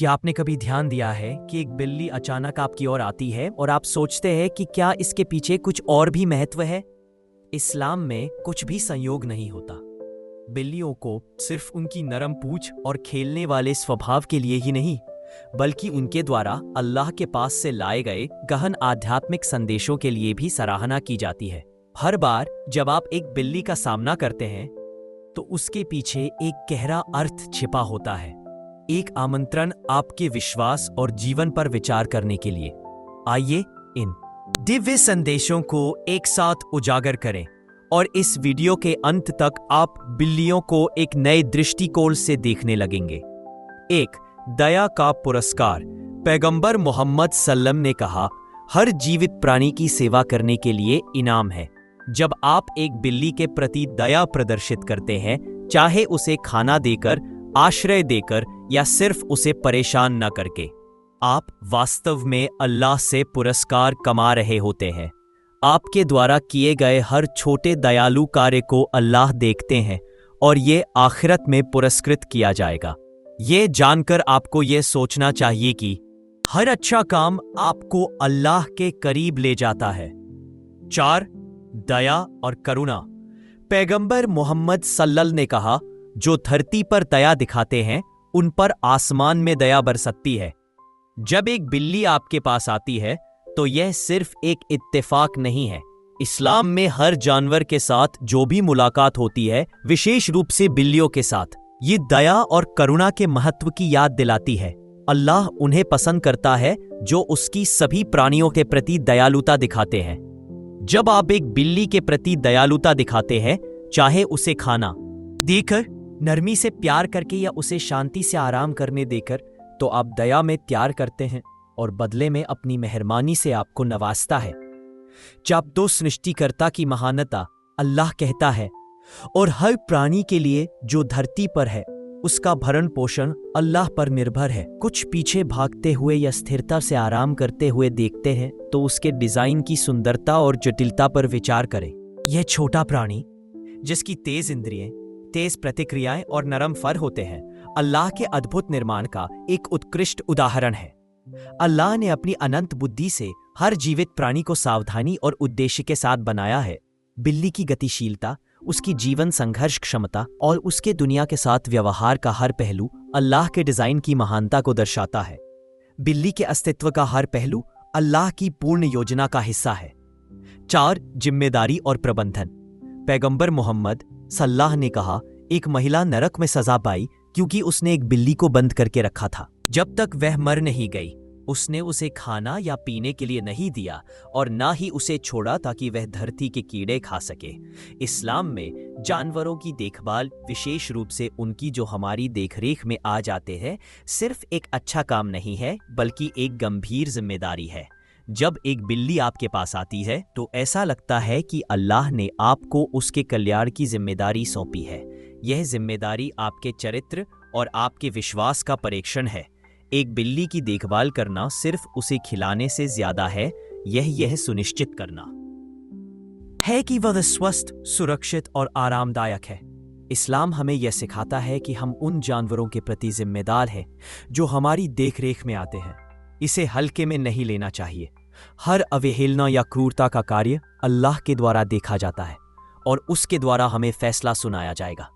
क्या आपने कभी ध्यान दिया है कि एक बिल्ली अचानक आपकी ओर आती है और आप सोचते हैं कि क्या इसके पीछे कुछ और भी महत्व है? इस्लाम में कुछ भी संयोग नहीं होता। बिल्लियों को सिर्फ उनकी नरम पूंछ और खेलने वाले स्वभाव के लिए ही नहीं, बल्कि उनके द्वारा अल्लाह के पास से लाए गए गहन आध्यात्मिक संदेशों के लिए भी सराहना की जाती है। हर बार जब आप एक बिल्ली का सामना करते हैं तो उसके पीछे एक गहरा अर्थ छिपा होता है, एक आमंत्रण आपके विश्वास और जीवन पर विचार करने के लिए। आइए इन दिव्य संदेशों को एक साथ उजागर करें और इस वीडियो के अंत तक आप बिल्लियों को एक नए दृष्टिकोण से देखने लगेंगे। एक दया का पुरस्कार। पैगंबर मोहम्मद सल्लम ने कहा, हर जीवित प्राणी की सेवा करने के लिए इनाम है। जब आप एक बिल्ली के प्रति दया प्रदर्शित करते हैं, चाहे उसे खाना देकर, आश्रय देकर या सिर्फ उसे परेशान न करके, आप वास्तव में अल्लाह से पुरस्कार कमा रहे होते हैं। आपके द्वारा किए गए हर छोटे दयालु कार्य को अल्लाह देखते हैं और ये आखिरत में पुरस्कृत किया जाएगा। ये जानकर आपको ये सोचना चाहिए कि हर अच्छा काम आपको अल्लाह के करीब ले जाता है। 4. दया और करुणा। पैगंबर मोहम्मद सल्लल्लाहु ने कहा, जो धरती पर दया दिखाते हैं उन पर आसमान में दया बरसती है। जब एक बिल्ली आपके पास आती है तो यह सिर्फ एक इत्तेफाक नहीं है। इस्लाम में हर जानवर के साथ जो भी मुलाकात होती है, विशेष रूप से बिल्लियों के साथ, ये दया और करुणा के महत्व की याद दिलाती है। अल्लाह उन्हें पसंद करता है जो उसकी सभी प्राणियों के प्रति दयालुता दिखाते हैं। जब आप एक बिल्ली के प्रति दयालुता दिखाते हैं, चाहे उसे खाना देकर, नरमी से प्यार करके या उसे शांति से आराम करने देकर, तो आप दया में प्यार करते हैं और बदले में अपनी मेहरबानी से आपको नवाजता है। जब दो सृष्टिकर्ता की महानता अल्लाह कहता है और हर प्राणी के लिए जो धरती पर है उसका भरण पोषण अल्लाह पर निर्भर है। कुछ पीछे भागते हुए या स्थिरता से आराम करते हुए देखते हैं तो उसके डिजाइन की सुंदरता और जटिलता पर विचार करें। यह छोटा प्राणी जिसकी तेज इंद्रियां, तेज प्रतिक्रियाएं और नरम फर होते हैं, अल्लाह के अद्भुत निर्माण का एक उत्कृष्ट उदाहरण है। अल्लाह ने अपनी अनंत बुद्धि से हर जीवित प्राणी को सावधानी और उद्देश्य के साथ बनाया है। बिल्ली की गतिशीलता, उसकी जीवन संघर्ष क्षमता और उसके दुनिया के साथ व्यवहार का हर पहलू अल्लाह के डिजाइन की महानता को दर्शाता है। बिल्ली के अस्तित्व का हर पहलू अल्लाह की पूर्ण योजना का हिस्सा है। 4. जिम्मेदारी और प्रबंधन। पैगंबर मोहम्मद सल्लल्लाहु ने कहा, एक महिला नरक में सजा पाई क्योंकि उसने एक बिल्ली को बंद करके रखा था। जब तक वह मर नहीं गई, उसने उसे खाना या पीने के लिए नहीं दिया और ना ही उसे छोड़ा ताकि वह धरती के कीड़े खा सके। इस्लाम में जानवरों की देखभाल, विशेष रूप से उनकी जो हमारी देखरेख में आ जाते हैं, सिर्फ एक अच्छा काम नहीं है बल्कि एक गंभीर जिम्मेदारी है। जब एक बिल्ली आपके पास आती है तो ऐसा लगता है कि अल्लाह ने आपको उसके कल्याण की जिम्मेदारी सौंपी है। यह जिम्मेदारी आपके चरित्र और आपके विश्वास का परीक्षण है। एक बिल्ली की देखभाल करना सिर्फ उसे खिलाने से ज्यादा है, यह सुनिश्चित करना है कि वह स्वस्थ, सुरक्षित और आरामदायक है। इस्लाम हमें यह सिखाता है कि हम उन जानवरों के प्रति जिम्मेदार हैं जो हमारी देखरेख में आते हैं। इसे हल्के में नहीं लेना चाहिए। हर अवहेलना या क्रूरता का कार्य अल्लाह के द्वारा देखा जाता है और उसके द्वारा हमें फैसला सुनाया जाएगा।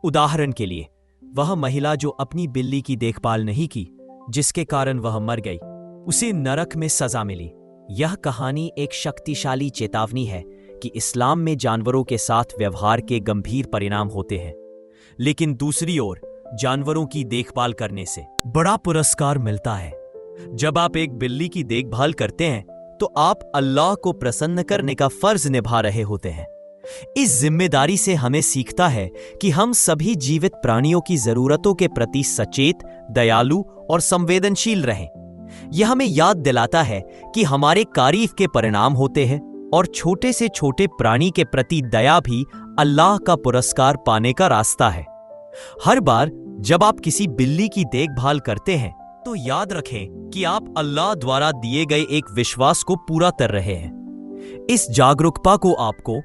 उदाहरण के लिए, वह महिला जो अपनी बिल्ली की देखभाल नहीं की, जिसके कारण वह मर गई, उसे नरक में सजा मिली। यह कहानी एक शक्तिशाली चेतावनी है कि इस्लाम में जानवरों के साथ व्यवहार के गंभीर परिणाम होते हैं, लेकिन दूसरी ओर जानवरों की देखभाल करने से बड़ा पुरस्कार मिलता है। जब आप एक बिल्ली की देखभाल करते हैं तो आप अल्लाह को प्रसन्न करने का फर्ज निभा रहे होते हैं। इस जिम्मेदारी से हमें सीखता है कि हम सभी जीवित प्राणियों की जरूरतों के प्रति सचेत, दयालु और संवेदनशील रहें। यह हमें याद दिलाता है कि हमारे कार्य के परिणाम होते हैं और छोटे से छोटे प्राणी के प्रति दया भी अल्लाह का पुरस्कार पाने का रास्ता है। हर बार जब आप किसी बिल्ली की देखभाल करते हैं तो याद रखें कि आप अल्लाह द्वारा दिए गए एक विश्वास को पूरा कर रहे हैं। इस जागरूकता को आपको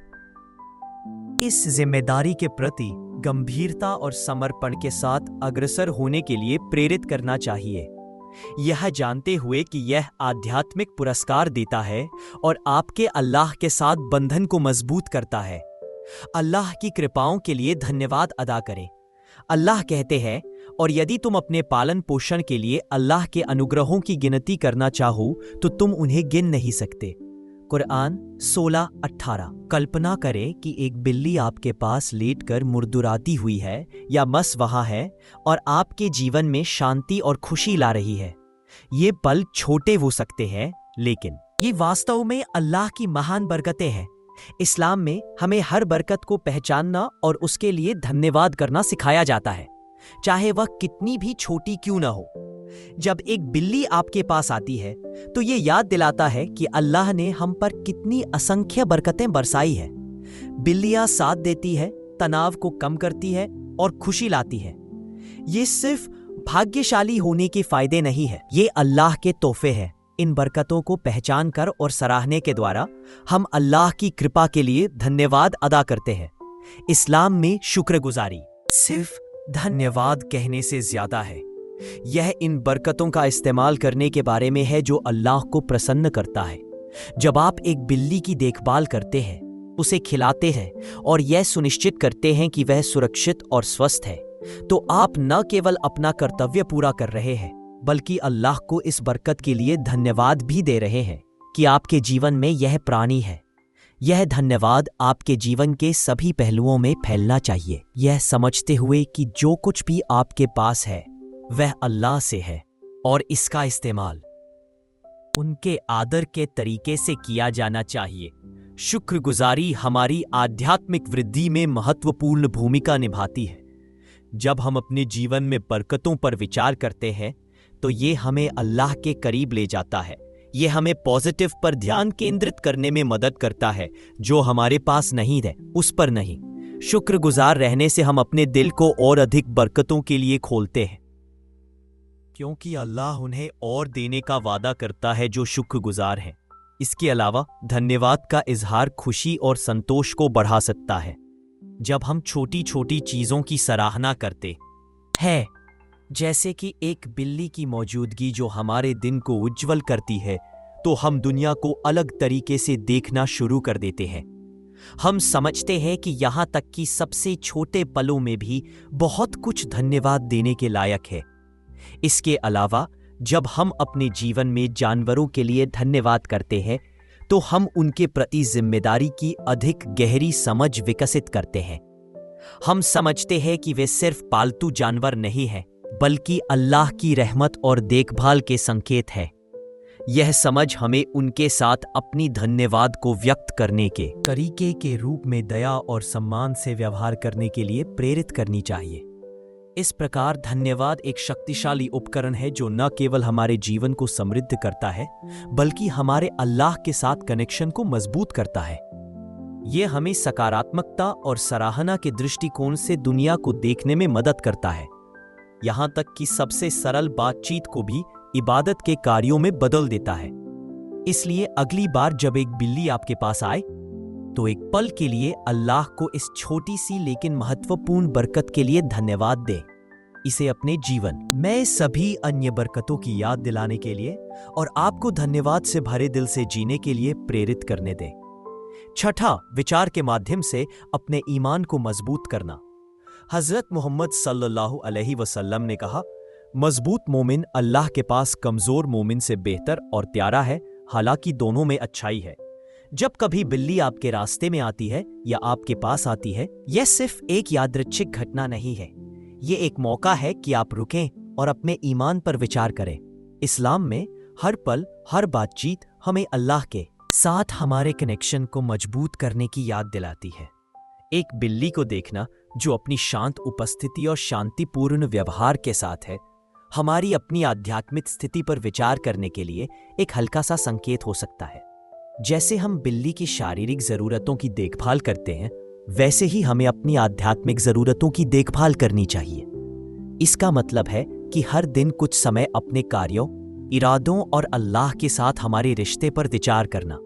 इस जिम्मेदारी के प्रति गंभीरता और समर्पण के साथ अग्रसर होने के लिए प्रेरित करना चाहिए। यह जानते हुए कि यह आध्यात्मिक पुरस्कार देता है और आपके अल्लाह के साथ बंधन को मजबूत करता है। अल्लाह की कृपाओं के लिए धन्यवाद अदा करें। अल्लाह कहते हैं, और यदि तुम अपने पालन पोषण के लिए अल्लाह के अनुग्रहों की गिनती करना चाहो तो तुम उन्हें गिन नहीं सकते। कुरान 16:18। कल्पना करें कि एक बिल्ली आपके पास लेटकर मुर्दुराती हुई है या मस वहां है और आपके जीवन में शांति और खुशी ला रही है। ये पल छोटे हो सकते हैं, लेकिन ये वास्तव में अल्लाह की महान बरकतें हैं। इस्लाम में हमें हर बरकत को पहचानना और उसके लिए धन्यवाद करना सिखाया जाता है, चाहे वह कितनी भी छोटी क्यों ना हो। जब एक बिल्ली आपके पास आती है तो ये याद दिलाता है कि अल्लाह ने हम पर कितनी असंख्य बरकतें बरसाई है। बिल्लियां साथ देती है, तनाव को कम करती है और खुशी लाती है। ये सिर्फ भाग्यशाली होने के फायदे नहीं है, ये अल्लाह के तोहफे हैं। इन बरकतों को पहचान कर और सराहने के द्वारा हम अल्लाह की कृपा के लिए धन्यवाद अदा करते हैं। इस्लाम में शुक्रगुजारी सिर्फ धन्यवाद कहने से ज्यादा है। यह इन बरकतों का इस्तेमाल करने के बारे में है जो अल्लाह को प्रसन्न करता है। जब आप एक बिल्ली की देखभाल करते हैं, उसे खिलाते हैं और यह सुनिश्चित करते हैं कि वह सुरक्षित और स्वस्थ है, तो आप न केवल अपना कर्तव्य पूरा कर रहे हैं, बल्कि अल्लाह को इस बरकत के लिए धन्यवाद भी दे रहे हैं कि आपके जीवन में यह प्राणी है। यह धन्यवाद आपके जीवन के सभी पहलुओं में फैलना चाहिए, यह समझते हुए कि जो कुछ भी आपके पास है वह अल्लाह से है और इसका इस्तेमाल उनके आदर के तरीके से किया जाना चाहिए। शुक्रगुजारी हमारी आध्यात्मिक वृद्धि में महत्वपूर्ण भूमिका निभाती है। जब हम अपने जीवन में बरकतों पर विचार करते हैं तो ये हमें अल्लाह के करीब ले जाता है। ये हमें पॉजिटिव पर ध्यान केंद्रित करने में मदद करता है, जो हमारे पास नहीं है उस पर नहीं। शुक्रगुजार रहने से हम अपने दिल को और अधिक बरकतों के लिए खोलते हैं, क्योंकि अल्लाह उन्हें और देने का वादा करता है जो शुक्रगुजार हैं। इसके अलावा धन्यवाद का इजहार खुशी और संतोष को बढ़ा सकता है। जब हम छोटी छोटी चीजों की सराहना करते हैं, जैसे कि एक बिल्ली की मौजूदगी जो हमारे दिन को उज्जवल करती है, तो हम दुनिया को अलग तरीके से देखना शुरू कर देते हैं। हम समझते हैं कि यहाँ तक कि सबसे छोटे पलों में भी बहुत कुछ धन्यवाद देने के लायक है। इसके अलावा जब हम अपने जीवन में जानवरों के लिए धन्यवाद करते हैं, तो हम उनके प्रति जिम्मेदारी की अधिक गहरी समझ विकसित करते हैं। हम समझते हैं कि वे सिर्फ पालतू जानवर नहीं हैं, बल्कि अल्लाह की रहमत और देखभाल के संकेत है। यह समझ हमें उनके साथ अपनी धन्यवाद को व्यक्त करने के तरीके के रूप में दया और सम्मान से व्यवहार करने के लिए प्रेरित करनी चाहिए। इस प्रकार धन्यवाद एक शक्तिशाली उपकरण है जो न केवल हमारे जीवन को समृद्ध करता है, बल्कि हमारे अल्लाह के साथ कनेक्शन को मजबूत करता है। यह हमें सकारात्मकता और सराहना के दृष्टिकोण से दुनिया को देखने में मदद करता है, यहां तक कि सबसे सरल बातचीत को भी इबादत के कार्यों में बदल देता है। इसलिए अगली बार जब एक बिल्ली आपके पास आए, तो एक पल के लिए अल्लाह को इस छोटी सी लेकिन महत्वपूर्ण बरकत के लिए धन्यवाद दें। इसे अपने जीवन में सभी अन्य बरकतों की याद दिलाने के लिए और आपको धन्यवाद से भरे दिल से जीने के लिए प्रेरित करने दें। छठा, विचार के माध्यम से अपने ईमान को मजबूत करना। हजरत मोहम्मद सल्लल्लाहु अलैहि वसल्लम ने कहा, मजबूत मोमिन अल्लाह के पास कमजोर मोमिन से बेहतर और प्यारा है, हालांकि दोनों में अच्छाई है। जब कभी बिल्ली आपके रास्ते में आती है या आपके पास आती है, यह सिर्फ एक यादृच्छिक घटना नहीं है, ये एक मौका है कि आप रुकें और अपने ईमान पर विचार करें। इस्लाम में हर पल, हर बातचीत हमें अल्लाह के साथ हमारे कनेक्शन को मजबूत करने की याद दिलाती है। एक बिल्ली को देखना जो अपनी शांत उपस्थिति और शांतिपूर्ण व्यवहार के साथ है, हमारी अपनी आध्यात्मिक स्थिति पर विचार करने के लिए एक हल्का सा संकेत हो सकता है। जैसे हम बिल्ली की शारीरिक जरूरतों की देखभाल करते हैं, वैसे ही हमें अपनी आध्यात्मिक जरूरतों की देखभाल करनी चाहिए। इसका मतलब है कि हर दिन कुछ समय अपने कार्यों, इरादों और अल्लाह के साथ हमारे रिश्ते पर विचार करना।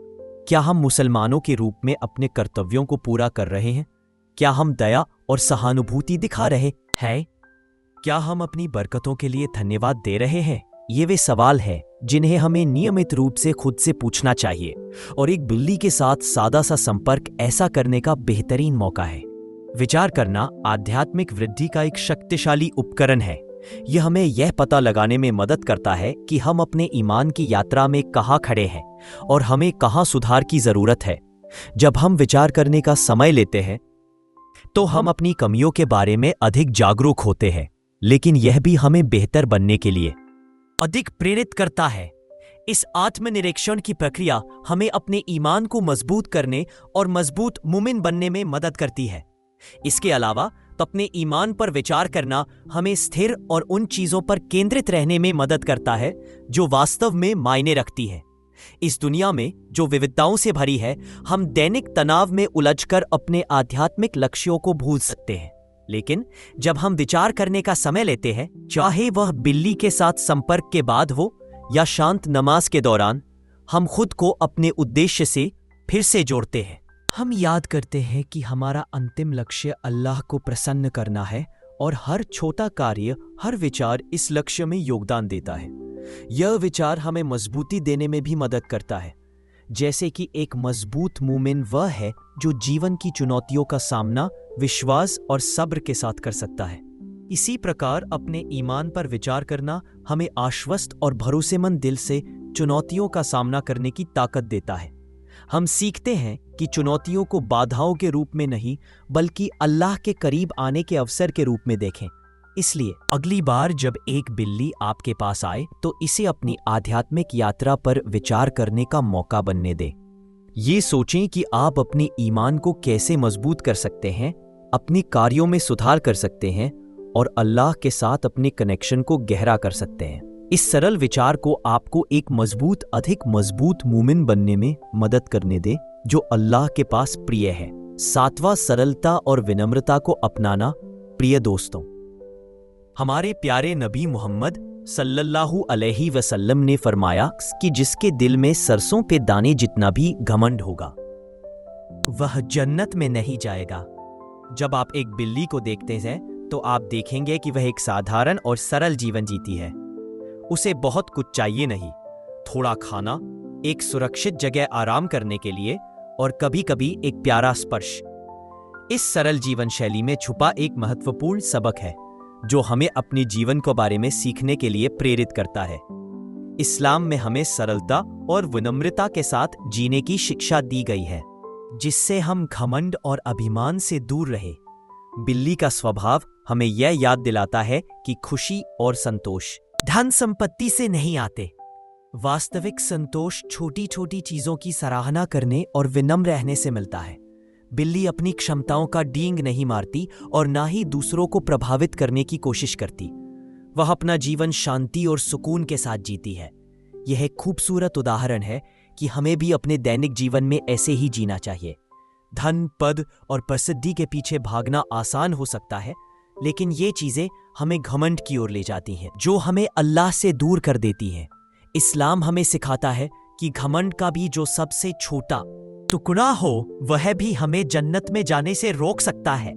क्या हम मुसलमानों के रूप में अपने कर्तव्यों को पूरा कर रहे हैं? क्या हम दया और सहानुभूति दिखा रहे हैं? क्या हम अपनी बरकतों के लिए धन्यवाद दे रहे हैं? ये वे सवाल हैं जिन्हें हमें नियमित रूप से खुद से पूछना चाहिए, और एक बिल्ली के साथ सादा सा संपर्क ऐसा करने का बेहतरीन मौका है। विचार करना आध्यात्मिक वृद्धि का एक शक्तिशाली उपकरण है। यह हमें यह पता लगाने में मदद करता है कि हम अपने ईमान की यात्रा में कहाँ खड़े हैं और हमें कहाँ सुधार की जरूरत है। जब हम विचार करने का समय लेते हैं तो हम अपनी कमियों के बारे में अधिक जागरूक होते हैं, लेकिन यह भी हमें बेहतर बनने के लिए अधिक प्रेरित करता है। इस आत्मनिरीक्षण की प्रक्रिया हमें अपने ईमान को मजबूत करने और मजबूत मोमिन बनने में मदद करती है। इसके अलावा तो अपने ईमान पर विचार करना हमें स्थिर और उन चीजों पर केंद्रित रहने में मदद करता है जो वास्तव में मायने रखती है। इस दुनिया में जो विविधताओं से भरी है, हम दैनिक तनाव में उलझकर अपने आध्यात्मिक लक्ष्यों को भूल सकते हैं। लेकिन जब हम विचार करने का समय लेते हैं, चाहे वह बिल्ली के साथ संपर्क के बाद हो या शांत नमाज के दौरान, हम खुद को अपने उद्देश्य से फिर से जोड़ते हैं। हम याद करते हैं कि हमारा अंतिम लक्ष्य अल्लाह को प्रसन्न करना है, और हर छोटा कार्य, हर विचार इस लक्ष्य में योगदान देता है। यह विचार हमें मजबूती देने में भी मदद करता है, जैसे कि एक मजबूत मोमिन वह है जो जीवन की चुनौतियों का सामना विश्वास और सब्र के साथ कर सकता है। इसी प्रकार अपने ईमान पर विचार करना हमें आश्वस्त और भरोसेमंद दिल से चुनौतियों का सामना करने की ताकत देता है। हम सीखते हैं कि चुनौतियों को बाधाओं के रूप में नहीं, बल्कि अल्लाह के करीब आने के अवसर के रूप में देखें। इसलिए अगली बार जब एक बिल्ली आपके पास आए तो इसे अपनी आध्यात्मिक यात्रा पर विचार करने का मौका बनने दें। ये सोचें कि आप अपने ईमान को कैसे मजबूत कर सकते हैं, अपने कार्यों में सुधार कर सकते हैं और अल्लाह के साथ अपने कनेक्शन को गहरा कर सकते हैं। इस सरल विचार को आपको एक मजबूत, अधिक मजबूत मोमिन बनने में मदद करने दे जो अल्लाह के पास प्रिय है। 7वां, सरलता और विनम्रता को अपनाना। प्रिय दोस्तों, हमारे प्यारे नबी मोहम्मद सल्लल्लाहु अलैहि वसल्लम ने फरमाया कि जिसके दिल में सरसों पे दाने जितना भी घमंड होगा वह जन्नत में नहीं जाएगा। जब आप एक बिल्ली को देखते हैं तो आप देखेंगे कि वह एक साधारण और सरल जीवन जीती है। उसे बहुत कुछ चाहिए नहीं, थोड़ा खाना, एक सुरक्षित जगह आराम करने के लिए और कभी-कभी एक प्यारा स्पर्श। इस सरल जीवन शैली में छुपा एक महत्वपूर्ण सबक है जो हमें अपने जीवन के बारे में सीखने के लिए प्रेरित करता है। इस्लाम में हमें सरलता और विनम्रता के साथ जीने की शिक्षा दी गई है, जिससे हम घमंड और अभिमान से दूर रहे। बिल्ली का स्वभाव हमें यह याद दिलाता है कि खुशी और संतोष धन संपत्ति से नहीं आते। वास्तविक संतोष छोटी छोटी चीजों की सराहना करने और विनम्र रहने से मिलता है। बिल्ली अपनी क्षमताओं का डींग नहीं मारती और ना ही दूसरों को प्रभावित करने की कोशिश करती। वह अपना जीवन शांति और सुकून के साथ जीती है। यह एक खूबसूरत उदाहरण है कि हमें भी अपने दैनिक जीवन में ऐसे ही जीना चाहिए। धन, पद और प्रसिद्धि के पीछे भागना आसान हो सकता है, लेकिन ये चीजें हमें घमंड की ओर ले जाती हैं, जो हमें अल्लाह से दूर कर देती हैं। इस्लाम हमें सिखाता है कि घमंड का भी जो सबसे छोटा टुकड़ा हो वह भी हमें जन्नत में जाने से रोक सकता है।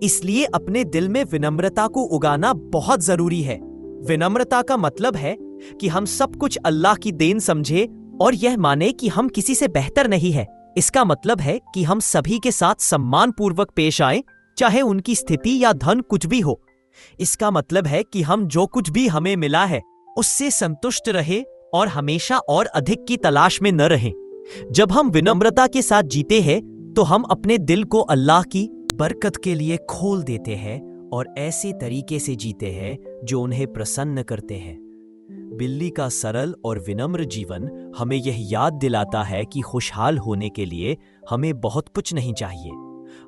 इसलिए अपने दिल में विनम्रता को उगाना बहुत जरूरी है। विनम्रता का मतलब है कि हम सब कुछ अल्लाह की देन समझे और यह माने कि हम किसी से बेहतर नहीं है। इसका मतलब है कि हम सभी के साथ सम्मान पूर्वक पेश आए, चाहे उनकी स्थिति या धन कुछ भी हो। इसका मतलब है कि हम जो कुछ भी हमें मिला है उससे संतुष्ट रहे और हमेशा और अधिक की तलाश में न रहें। जब हम विनम्रता के साथ जीते हैं तो हम अपने दिल को अल्लाह की बरकत के लिए खोल देते हैं और ऐसे तरीके से जीते हैं जो उन्हें प्रसन्न करते हैं। बिल्ली का सरल और विनम्र जीवन हमें यह याद दिलाता है कि खुशहाल होने के लिए हमें बहुत कुछ नहीं चाहिए।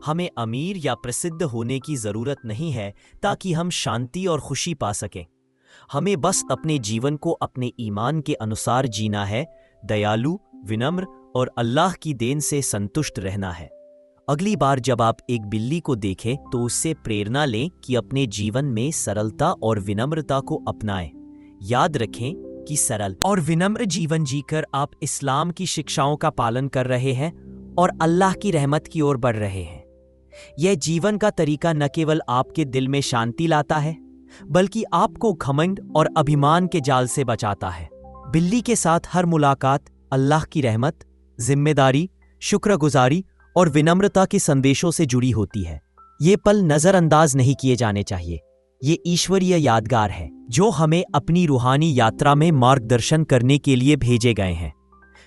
हमें अमीर या प्रसिद्ध होने की जरूरत नहीं है ताकि हम शांति और खुशी पा सकें। हमें बस अपने जीवन को अपने ईमान के अनुसार जीना है, दयालु, विनम्र और अल्लाह की देन से संतुष्ट रहना है। अगली बार जब आप एक बिल्ली को देखें तो उससे प्रेरणा लें कि अपने जीवन में सरलता और विनम्रता को अपनाएं। याद रखें कि सरल और विनम्र जीवन जीकर आप इस्लाम की शिक्षाओं का पालन कर रहे हैं और अल्लाह की रहमत की ओर बढ़ रहे हैं। यह जीवन का तरीका न केवल आपके दिल में शांति लाता है, बल्कि आपको घमंड और अभिमान के जाल से बचाता है। बिल्ली के साथ हर मुलाकात अल्लाह की रहमत, जिम्मेदारी, शुक्रगुजारी और विनम्रता के संदेशों से जुड़ी होती है। ये पल नजरअंदाज नहीं किए जाने चाहिए। ये ईश्वरीय यादगार है जो हमें अपनी रूहानी यात्रा में मार्गदर्शन करने के लिए भेजे गए हैं।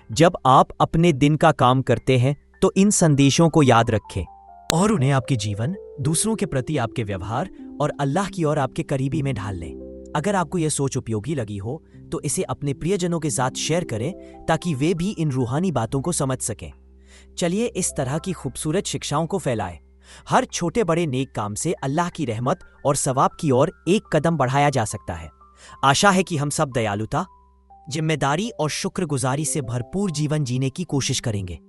जब आप अपने दिन का काम करते हैं तो इन संदेशों को याद रखें और उन्हें आपके जीवन, दूसरों के प्रति आपके व्यवहार और अल्लाह की ओर आपके करीबी में ढाल लें। अगर आपको यह सोच उपयोगी लगी हो तो इसे अपने प्रियजनों के साथ शेयर करें ताकि वे भी इन रूहानी बातों को समझ सकें। चलिए इस तरह की खूबसूरत शिक्षाओं को फैलाएं। हर छोटे बड़े नेक काम से अल्लाह की रहमत और सवाब की ओर एक कदम बढ़ाया जा सकता है। आशा है कि हम सब दयालुता, जिम्मेदारी और शुक्रगुजारी से भरपूर जीवन जीने की कोशिश करेंगे।